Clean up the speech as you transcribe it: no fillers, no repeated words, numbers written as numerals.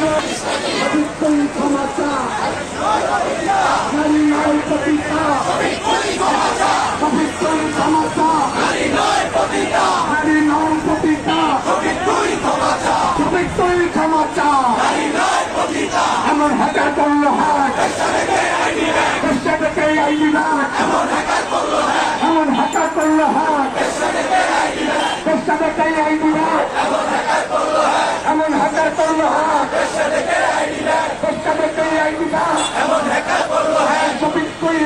পবিত্রই ক্ষমতা নারী নয় পতিতা পবিত্রই ক্ষমতা নারী নয় পতিতা পবিত্রই ক্ষমতা এমন হ্যাকার করল হাত দেশটা থেকে আইনি রাত এমন হ্যাকার করল হাত দেশটা থেকে আইনি রাত এমন হ্যাকার করল হাত দেশটা থেকে আইনি রাত পবিত্রই